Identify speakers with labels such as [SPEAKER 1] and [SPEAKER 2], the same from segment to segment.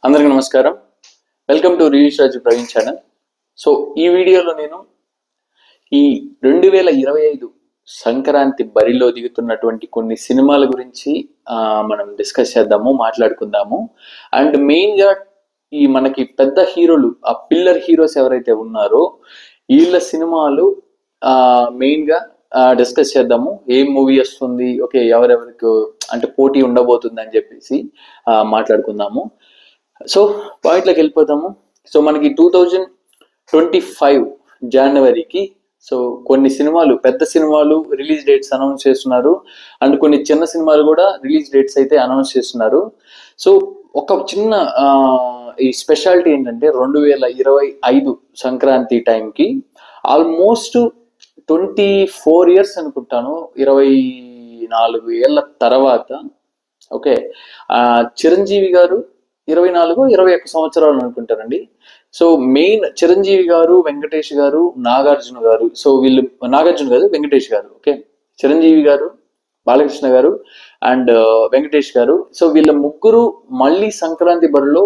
[SPEAKER 1] అందరికీ నమస్కారం. Welcome to release Raju Praveen channel. So ఈ వీడియోలో నేను ఈ 2025 సంక్రాంతి బరిలో దిగుతున్నటువంటి కొన్ని సినిమాల గురించి మనం డిస్కస్ చేద్దాము, మాట్లాడుకుందాము. అండ్ మెయిన్గా ఈ మనకి పెద్ద హీరోలు, ఆ పిల్లర్ హీరోస్ ఎవరైతే ఉన్నారో వీళ్ళ సినిమాలు మెయిన్గా డిస్కస్ చేద్దాము. ఏం మూవీ వస్తుంది, ఓకే ఎవరెవరికి అంటే పోటీ ఉండబోతుంది అని చెప్పేసి మాట్లాడుకుందాము. సో పాయింట్లోకి వెళ్ళిపోతాము. సో మనకి 2025 జనవరికి సో కొన్ని సినిమాలు, పెద్ద సినిమాలు రిలీజ్ డేట్స్ అనౌన్స్ చేస్తున్నారు. అండ్ కొన్ని చిన్న సినిమాలు కూడా రిలీజ్ డేట్స్ అయితే అనౌన్స్ చేస్తున్నారు. సో ఒక చిన్న ఈ స్పెషాలిటీ ఏంటంటే 2025 సంక్రాంతి టైంకి ఆల్మోస్ట్ 24 ఇయర్స్ అనుకుంటాను, 24 ఏళ్ళ తర్వాత ఓకే చిరంజీవి గారు 24-21 సంవత్సరాలు అనుకుంటారండి. సో మెయిన్ చిరంజీవి గారు, వెంకటేష్ గారు, నాగార్జున గారు, సో వీళ్ళు నాగార్జున గారు, వెంకటేష్ గారు, ఓకే చిరంజీవి గారు, బాలకృష్ణ గారు అండ్ వెంకటేష్ గారు. సో వీళ్ళ ముగ్గురు మళ్ళీ సంక్రాంతి బరిలో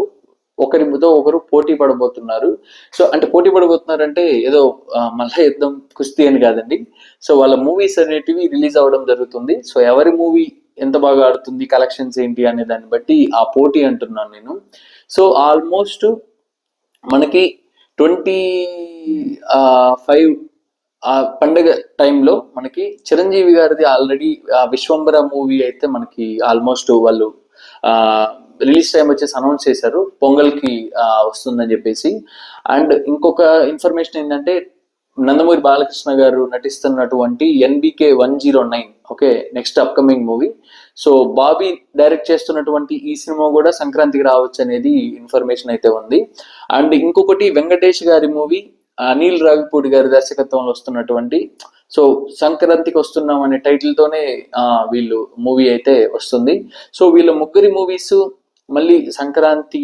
[SPEAKER 1] ఒకరితో ఒకరు పోటీ పడబోతున్నారు. సో అంటే పోటీ పడబోతున్నారంటే ఏదో మళ్ళా యుద్ధం, కుస్తీ అని కాదండి. సో వాళ్ళ మూవీస్ అనేటివి రిలీజ్ అవ్వడం జరుగుతుంది. సో ఎవరి మూవీ ఎంత బాగా ఆడుతుంది, కలెక్షన్స్ ఏంటి అనే దాన్ని బట్టి ఆ పోటీ అంటున్నాను నేను. సో ఆల్మోస్ట్ మనకి 25 పండగ టైంలో మనకి చిరంజీవి గారిది ఆల్రెడీ విశ్వంబర మూవీ అయితే మనకి ఆల్మోస్ట్ వాళ్ళు రిలీజ్ టైం వచ్చేసి అనౌన్స్ చేశారు, పొంగల్కి వస్తుందని చెప్పేసి. అండ్ ఇంకొక ఇన్ఫర్మేషన్ ఏంటంటే నందమూరి బాలకృష్ణ గారు నటిస్తున్నటువంటి NBK 109 okay next upcoming movie. So Bobby direct చేస్తున్నటువంటి ఈ సినిమా కూడా సంక్రాంతికి రావచ్చు అనేది ఇన్ఫర్మేషన్ అయితే ఉంది. అండ్ ఇంకొకటి వెంకటేష్ గారి మూవీ అనిల్ రావిపూడి గారి దర్శకత్వంలో వస్తున్నటువంటి సో సంక్రాంతికి వస్తున్నాం అనే టైటిల్ తోనే వీళ్ళు మూవీ అయితే వస్తుంది. సో వీళ్ళ ముగ్గురి మూవీస్ మళ్ళీ సంక్రాంతి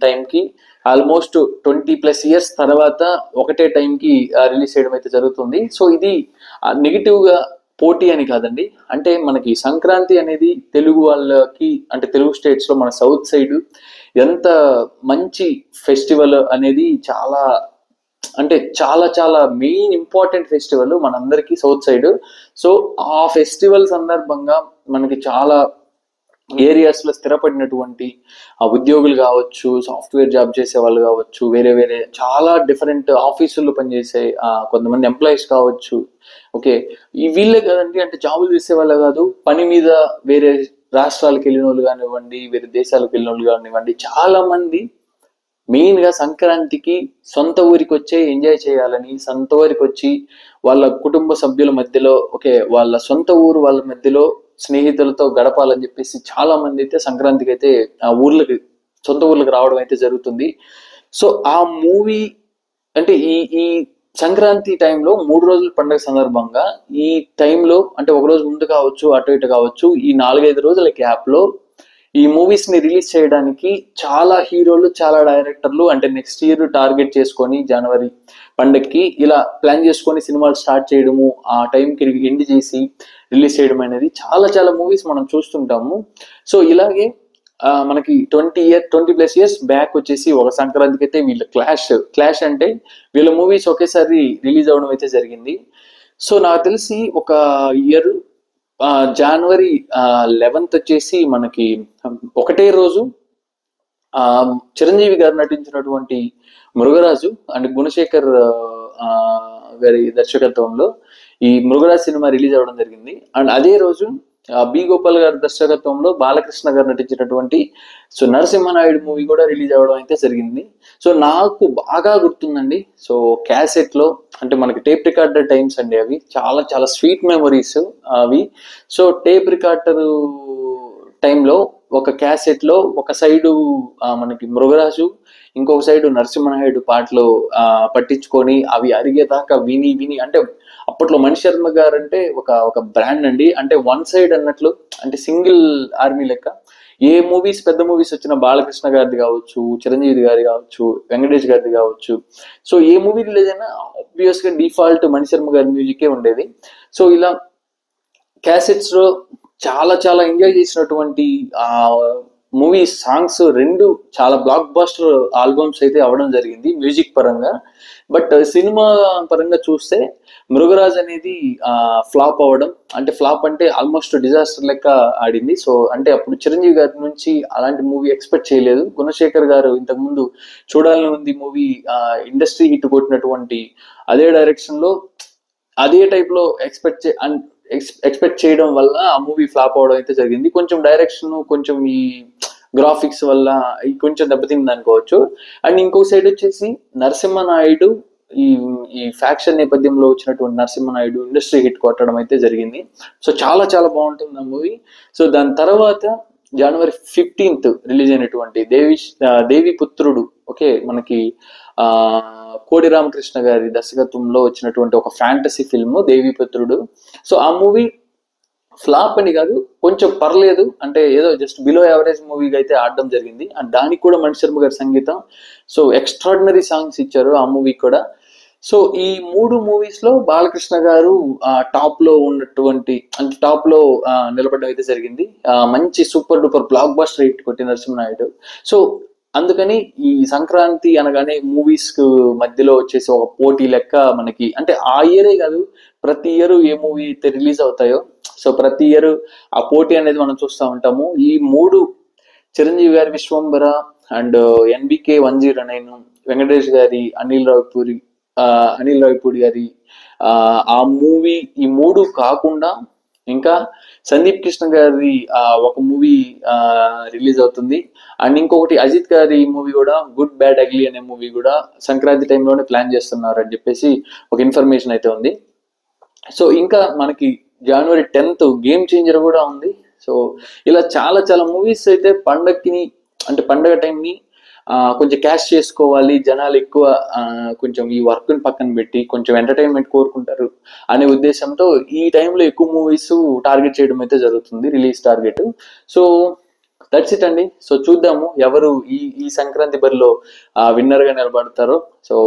[SPEAKER 1] టైంకి ఆల్మోస్ట్ 20+ ఇయర్స్ తర్వాత ఒకటే టైంకి రిలీజ్ చేయడం అయితే జరుగుతుంది. సో ఇది నెగిటివ్గా పోటీ అని కాదండి, అంటే మనకి సంక్రాంతి అనేది తెలుగు వాళ్ళకి, అంటే తెలుగు స్టేట్స్లో మన సౌత్ సైడ్ ఎంత మంచి ఫెస్టివల్ అనేది చాలా, అంటే చాలా చాలా మెయిన్ ఇంపార్టెంట్ ఫెస్టివల్ మనందరికీ సౌత్ సైడ్. సో ఆ ఫెస్టివల్ సందర్భంగా మనకి చాలా ఏరియాస్లో స్థిరపడినటువంటి ఉద్యోగులు కావచ్చు, సాఫ్ట్వేర్ జాబ్ చేసే వాళ్ళు కావచ్చు, వేరే వేరే చాలా డిఫరెంట్ ఆఫీసుల్లో పనిచేసే కొంతమంది ఎంప్లాయీస్ కావచ్చు, ఓకే ఈ వీళ్ళే కదండి, అంటే జాబులు చేసే వాళ్ళే కాదు, పని మీద వేరే రాష్ట్రాలకు వెళ్ళిన వాళ్ళు కానివ్వండి, వేరే దేశాలకు వెళ్ళిన వాళ్ళు కానివ్వండి, చాలా మంది మెయిన్గా సంక్రాంతికి సొంత ఊరికి వచ్చే ఎంజాయ్ చేయాలని, సొంత ఊరికి వచ్చి వాళ్ళ కుటుంబ సభ్యుల మధ్యలో, ఓకే వాళ్ళ సొంత ఊరు వాళ్ళ మధ్యలో స్నేహితులతో గడపాలని చెప్పేసి చాలా మంది అయితే సంక్రాంతికి అయితే ఆ ఊర్లకి, సొంత ఊర్లకు రావడం అయితే జరుగుతుంది. సో ఆ మూవీ అంటే ఈ ఈ సంక్రాంతి టైంలో 3 రోజుల పండుగ సందర్భంగా ఈ టైంలో, అంటే ఒక రోజు ముందు కావచ్చు, అటు ఇటు కావచ్చు, ఈ 4-5 రోజుల గ్యాప్లో ఈ మూవీస్ ని రిలీజ్ చేయడానికి చాలా హీరోలు, చాలా డైరెక్టర్లు అంటే నెక్స్ట్ ఇయర్ టార్గెట్ చేసుకొని జనవరి పండగకి ఇలా ప్లాన్ చేసుకొని సినిమాలు స్టార్ట్ చేయడము, ఆ టైంకి ఎండ్ చేసి రిలీజ్ చేయడం అనేది చాలా చాలా మూవీస్ మనం చూస్తుంటాము. సో ఇలాగే మనకి 20+ ఇయర్స్ బ్యాక్ వచ్చేసి ఒక సంక్రాంతికి అయితే వీళ్ళ క్లాష్ అంటే వీళ్ళ మూవీస్ ఒకేసారి రిలీజ్ అవ్వడం అయితే జరిగింది. సో నాకు తెలిసి ఒక ఇయర్ జనవరి 11th వచ్చేసి మనకి ఒకటే రోజు చిరంజీవి గారు నటించినటువంటి మృగరాజు అండ్ గుణశేఖర్ గారి దర్శకత్వంలో ఈ మృగరాజు సినిమా రిలీజ్ అవ్వడం జరిగింది. అండ్ అదే రోజు బి గోపాల్ గారి దర్శకత్వంలో బాలకృష్ణ గారు నటించినటువంటి సో నరసింహనాయుడు మూవీ కూడా రిలీజ్ అవ్వడం అయితే జరిగింది. సో నాకు బాగా గుర్తుందండి, సో క్యాసెట్ లో, అంటే మనకి టేప్ రికార్డర్ టైమ్స్ అండి అవి, చాలా చాలా స్వీట్ మెమరీస్ అవి. సో టేప్ రికార్డర్ టైంలో ఒక క్యాసెట్ లో ఒక సైడు మనకి మృగరాజు, ఇంకొక సైడు నరసింహనాయుడు పాటలు పట్టించుకొని అవి అరిగేదాకా విని విని, అంటే అప్పట్లో మణి శర్మ గారు అంటే ఒక బ్రాండ్ అండి, అంటే వన్ సైడ్ అన్నట్లు, అంటే సింగిల్ ఆర్మీ లెక్క. ఏ మూవీస్, పెద్ద మూవీస్ వచ్చినా బాలకృష్ణ గారిది కావచ్చు, చిరంజీవి గారి కావచ్చు, వెంకటేష్ గారిది కావచ్చు, సో ఏ మూవీ రిలీజ్ అయినా ఆబ్వియస్ గా డిఫాల్ట్ మణి శర్మ గారి మ్యూజికే ఉండేది. సో ఇలా క్యాసెట్స్ లో చాలా చాలా ఎంజాయ్ చేసినటువంటి మూవీ సాంగ్స్ రెండు చాలా బ్లాక్ బాస్టర్ ఆల్బమ్స్ అయితే అవడం జరిగింది మ్యూజిక్ పరంగా. బట్ సినిమా పరంగా చూస్తే మృగరాజ్ అనేది ఫ్లాప్ అవ్వడం, అంటే ఫ్లాప్ అంటే ఆల్మోస్ట్ డిజాస్టర్ లెక్క ఆడింది. సో అంటే అప్పుడు చిరంజీవి గారి నుంచి అలాంటి మూవీ ఎక్స్పెక్ట్ చేయలేదు. గుణశేఖర్ గారు ఇంతకుముందు చూడాలని ఉంది మూవీ ఇండస్ట్రీ హిట్ కొట్టినటువంటి అదే డైరెక్షన్ లో అదే టైప్ లో ఎక్స్పెక్ట్ చేయడం వల్ల ఆ మూవీ ఫ్లాప్ అవడం అయితే జరిగింది. కొంచెం డైరెక్షన్, కొంచెం ఈ గ్రాఫిక్స్ వల్ల కొంచెం దెబ్బతింది అనుకోవచ్చు. అండ్ ఇంకో సైడ్ వచ్చేసి నరసింహనాయుడు, ఈ ఈ ఫ్యాక్షన్ నేపథ్యంలో వచ్చినటువంటి నరసింహనాయుడు ఇండస్ట్రీ హిట్ కొట్టడం అయితే జరిగింది. సో చాలా చాలా బాగుంటుంది ఆ మూవీ. సో దాని తర్వాత జనవరి 15th రిలీజ్ అయినటువంటి దేవి పుత్రుడు, ఓకే, మనకి కోడి రామకృష్ణ గారి దర్శకత్వంలో వచ్చినటువంటి ఒక ఫ్యాంటసీ ఫిల్మ్ దేవిపుత్రుడు. సో ఆ మూవీ ఫ్లాప్ అని కాదు, కొంచెం పర్లేదు, అంటే ఏదో జస్ట్ బిలో యావరేజ్ మూవీగా అయితే ఆడడం జరిగింది. అండ్ దానికి కూడా మణి శర్మ గారి సంగీతం, సో ఎక్స్ట్రాడినరీ సాంగ్స్ ఇచ్చారు ఆ మూవీ కూడా. సో ఈ 3 మూవీస్ లో బాలకృష్ణ గారు టాప్ లో ఉన్నటువంటి, అంటే టాప్ లో నిలబడడం అయితే జరిగింది. మంచి super duper block buster hit కొట్టి నరసింహనాయుడు. సో అందుకని ఈ సంక్రాంతి అనగానే మూవీస్ మధ్యలో వచ్చేసి ఒక పోటీ లెక్క మనకి, అంటే ఆ ఇయరే కాదు, ప్రతి ఇయర్ ఏ మూవీ అయితే రిలీజ్ అవుతాయో సో ప్రతి ఇయర్ ఆ పోటీ అనేది మనం చూస్తూ ఉంటాము. ఈ 3 చిరంజీవి గారి విశ్వంబర అండ్ NBK 109, వెంకటేష్ గారి అనిల్ రావిపూడి గారి ఆ మూవీ, ఈ 3 కాకుండా ఇంకా సందీప్ కృష్ణ గారి ఒక మూవీ రిలీజ్ అవుతుంది. అండ్ ఇంకొకటి అజిత్ గారి మూవీ కూడా, గుడ్ బ్యాడ్ అగ్లీ అనే మూవీ కూడా సంక్రాంతి టైంలోనే ప్లాన్ చేస్తున్నారు అని చెప్పేసి ఒక ఇన్ఫర్మేషన్ అయితే ఉంది. సో ఇంకా మనకి జనవరి 10th గేమ్ చేంజర్ కూడా ఉంది. సో ఇలా చాలా చాలా మూవీస్ అయితే పండగ టైంని కొంచెం క్యాష్ చేసుకోవాలి జనాలు ఎక్కువ, కొంచెం ఈ వర్క్ని పక్కన పెట్టి కొంచెం ఎంటర్టైన్మెంట్ కోరుకుంటారు అనే ఉద్దేశంతో ఈ టైంలో ఎక్కువ మూవీస్ టార్గెట్ చేయడం అయితే జరుగుతుంది, release target. So that's it అండి. సో చూద్దాము ఎవరు ఈ సంక్రాంతి బరిలో విన్నర్ గా నిలబడతారో. సో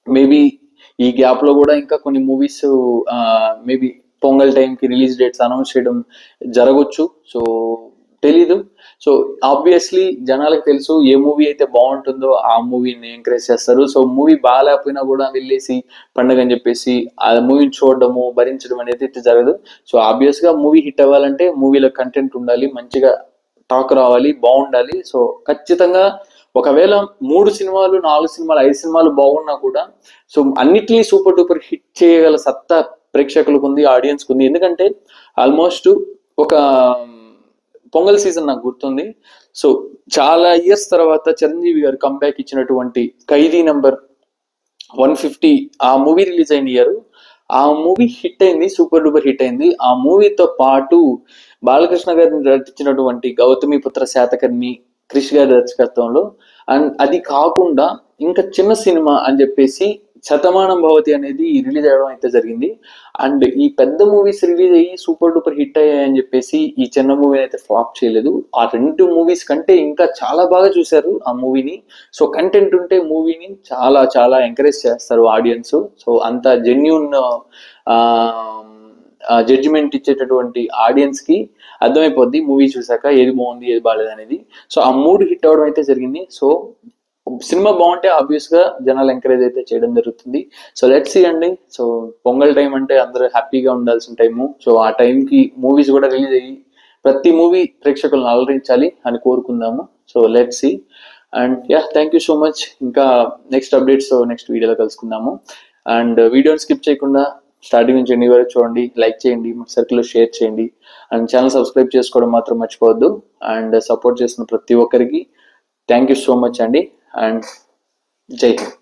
[SPEAKER 1] మేబీ ఈ గ్యాప్ లో కూడా ఇంకా కొన్ని మూవీస్ మేబీ పొంగల్ టైంకి రిలీజ్ డేట్స్ అనౌన్స్ చేయడం జరగవచ్చు. సో తెలీదు. సో ఆబ్వియస్లీ జనాలకు తెలుసు ఏ మూవీ అయితే బాగుంటుందో ఆ మూవీని ఎంకరేజ్ చేస్తారు. సో మూవీ బాగాలేకపోయినా కూడా వెళ్ళేసి పండుగ అని చెప్పేసి ఆ మూవీని చూడడము భరించడం అనేది అయితే జరగదు. సో ఆబ్వియస్ గా మూవీ హిట్ అవ్వాలంటే మూవీలో కంటెంట్ ఉండాలి, మంచిగా టాక్ రావాలి, బాగుండాలి. సో ఖచ్చితంగా ఒకవేళ 3 సినిమాలు 4 సినిమాలు 5 సినిమాలు బాగున్నా కూడా సో అన్నిటినీ సూపర్ డూపర్ హిట్ చేయగల సత్తా ప్రేక్షకులకు ఉంది, ఆడియన్స్ ఉంది. ఎందుకంటే ఆల్మోస్ట్ ఒక పొంగల్ సీజన్ నాకు గుర్తుంది. సో చాలా ఇయర్స్ తర్వాత చిరంజీవి గారు కంబ్యాక్ ఇచ్చినటువంటి ఖైదీ నంబర్ 150 ఆ మూవీ రిలీజ్ అయిన ఇయర్, ఆ మూవీ హిట్ అయింది, సూపర్ డూపర్ హిట్ అయింది. ఆ మూవీతో పాటు బాలకృష్ణ గారిని నటించినటువంటి గౌతమిపుత్ర శాతకర్ణి క్రిష్ గారి దర్శకత్వంలో, అండ్ అది కాకుండా ఇంకా చిన్న సినిమా అని చెప్పేసి శతమానం భవతి అనేది రిలీజ్ అవ్వడం అయితే జరిగింది. అండ్ ఈ పెద్ద మూవీస్ రిలీజ్ అయ్యి సూపర్ డూపర్ హిట్ అయ్యాయని చెప్పేసి ఈ చిన్న మూవీ అయితే ఫ్లాప్ చేయలేదు. ఆ 2 మూవీస్ కంటే ఇంకా చాలా బాగా చూశారు ఆ మూవీని. సో కంటెంట్ ఉంటే మూవీని చాలా చాలా ఎంకరేజ్ చేస్తారు ఆడియన్స్. సో అంత జెన్యూన్ జడ్జిమెంట్ ఇచ్చేటటువంటి ఆడియన్స్ కి అర్థమైపోద్ది మూవీ చూసాక ఏది బాగుంది ఏది బాగాలేదు అనేది. సో ఆ 3 హిట్ అవడం అయితే జరిగింది. సో సినిమా బాగుంటే ఆబ్వియస్ గా జనాలు ఎంకరేజ్ అయితే చేయడం జరుగుతుంది. సో లెట్స్ సీ అండి. సో పొంగల్ టైం అంటే అందరూ హ్యాపీగా ఉండాల్సిన టైము. సో ఆ టైంకి మూవీస్ కూడా రిలీజ్ అయ్యి ప్రతి మూవీ ప్రేక్షకులను అలరించాలి అని కోరుకుందాము. So let's see. And thank you so much. ఇంకా నెక్స్ట్ అప్డేట్స్ నెక్స్ట్ వీడియోలో కలుసుకుందాము. అండ్ వీడియోని స్కిప్ చేయకుండా స్టార్టింగ్ నుంచి ఎండ్ వరకు చూడండి, లైక్ చేయండి, సర్కిల్లో షేర్ చేయండి, అండ్ ఛానల్ సబ్స్క్రైబ్ చేసుకోవడం మాత్రం మర్చిపోవద్దు. అండ్ సపోర్ట్ చేసిన ప్రతి ఒక్కరికి థ్యాంక్ యూ సో మచ్ అండి. అండ్ జై హింద్.